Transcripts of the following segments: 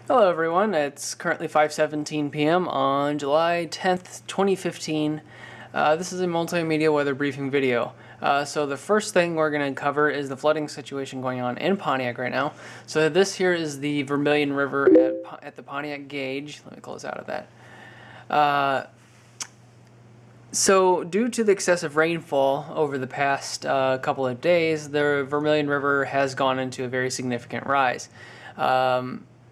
Hello everyone, it's currently 5:17 p.m. on July 10th, 2015. This is a multimedia weather briefing video. So the first thing we're going to cover is the flooding situation going on in Pontiac right now. So this here is the Vermilion River at the Pontiac gauge. Let me close out of that. So due to the excessive rainfall over the past couple of days, the Vermilion River has gone into a very significant rise.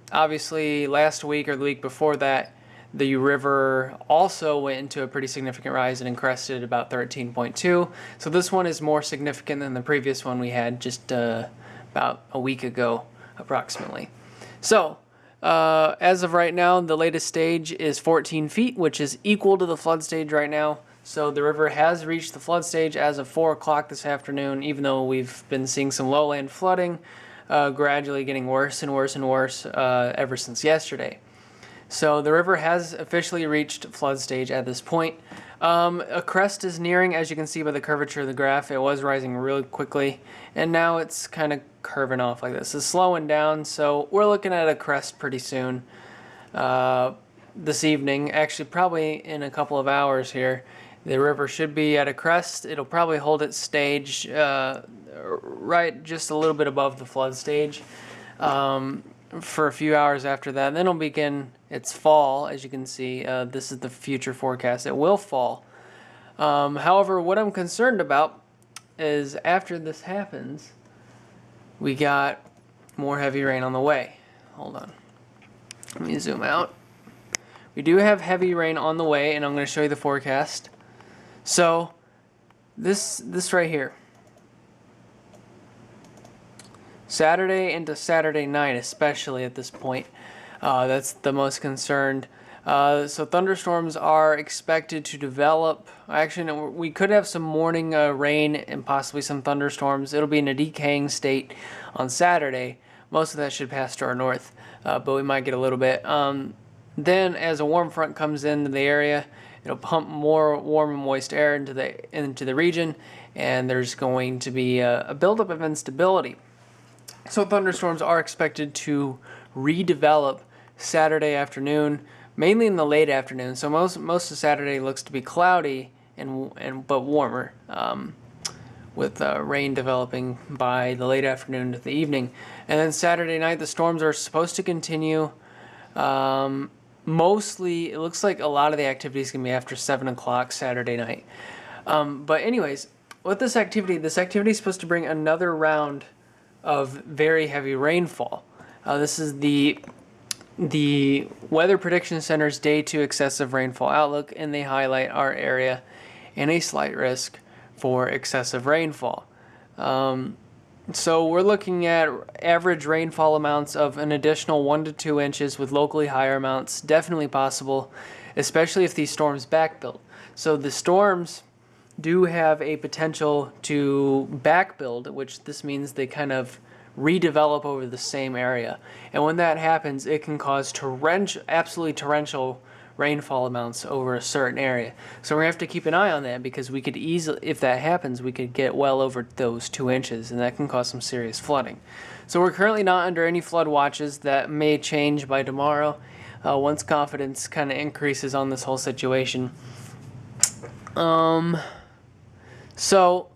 Obviously, last week or the week before that, the river also went into a pretty significant rise and crested about 13.2. So this one is more significant than the previous one we had just about a week ago, approximately. So, as of right now, the latest stage is 14 feet, which is equal to the flood stage right now. So the river has reached the flood stage as of 4 o'clock this afternoon, even though we've been seeing some lowland flooding. Gradually getting worse and worse and worse ever since yesterday. So the river has officially reached flood stage at this point. A crest is nearing, as you can see by the curvature of the graph. It was rising really quickly, and now it's kind of curving off like this. It's slowing down, so we're looking at a crest pretty soon this evening. Actually, probably in a couple of hours here. The river should be at a crest. It'll probably hold its stage right just a little bit above the flood stage for a few hours after that. And then it'll begin its fall. As you can see, this is the future forecast. It will fall. However, what I'm concerned about is after this happens, we got more heavy rain on the way. Hold on. Let me zoom out. We do have heavy rain on the way, and I'm going to show you the forecast. So, this right here, Saturday into Saturday night, especially at this point, that's the most concerned. So thunderstorms are expected to develop. Actually, no, we could have some morning rain and possibly some thunderstorms. It'll be in a decaying state on Saturday. Most of that should pass to our north, but we might get a little bit. Then, as a warm front comes into the area, it'll pump more warm and moist air into the region, and there's going to be a buildup of instability. So thunderstorms are expected to redevelop Saturday afternoon, mainly in the late afternoon. So most of Saturday looks to be cloudy but warmer, with rain developing by the late afternoon to the evening. And then Saturday night, the storms are supposed to continue. Mostly, it looks like a lot of the activity is going to be after 7 o'clock Saturday night. But anyways, with this activity is supposed to bring another round of very heavy rainfall. This is the Weather Prediction Center's Day 2 excessive rainfall outlook, and they highlight our area and a slight risk for excessive rainfall. So we're looking at average rainfall amounts of an additional 1 to 2 inches, with locally higher amounts definitely possible, especially if these storms backbuild. So the storms do have a potential to backbuild, which this means they kind of redevelop over the same area. And when that happens, it can cause absolutely torrential rainfall amounts over a certain area. So we're going to have to keep an eye on that, because we could easily, if that happens, we could get well over those 2 inches, and that can cause some serious flooding. So we're currently not under any flood watches. That may change by tomorrow once confidence kind of increases on this whole situation. So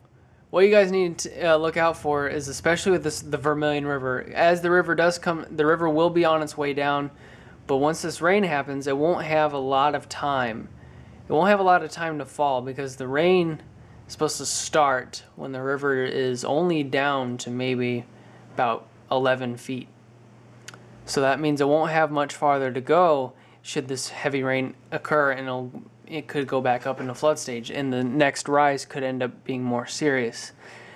what you guys need to look out for is, especially with the Vermilion River, as the river does come, the river will be on its way down. But once this rain happens, it won't have a lot of time. It won't have a lot of time to fall, because the rain is supposed to start when the river is only down to maybe about 11 feet. So that means it won't have much farther to go should this heavy rain occur, and it could go back up into flood stage, and the next rise could end up being more serious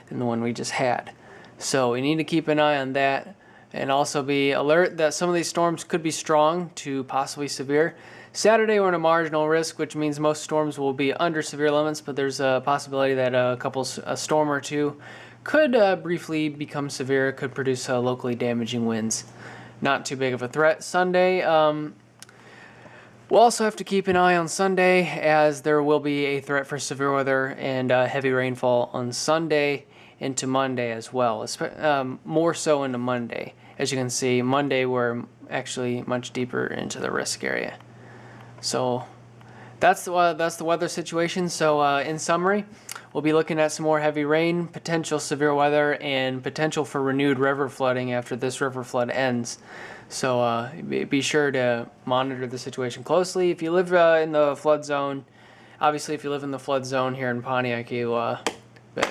than the one we just had. So we need to keep an eye on that, and also be alert that some of these storms could be strong to possibly severe. Saturday we're in a marginal risk, which means most storms will be under severe limits, but there's a possibility that a storm or two could briefly become severe, could produce locally damaging winds. Not too big of a threat. Sunday, we'll also have to keep an eye on Sunday, as there will be a threat for severe weather and heavy rainfall on Sunday into Monday as well, more so into Monday. As you can see, Monday we're actually much deeper into the risk area. So that's the weather situation. So in summary, we'll be looking at some more heavy rain, potential severe weather, and potential for renewed river flooding after this river flood ends. So be sure to monitor the situation closely. If you live in the flood zone, obviously if you live in the flood zone here in Pontiac, you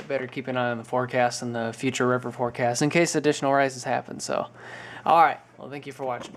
better keep an eye on the forecast and the future river forecast in case additional rises happen. So, all right. Well, thank you for watching.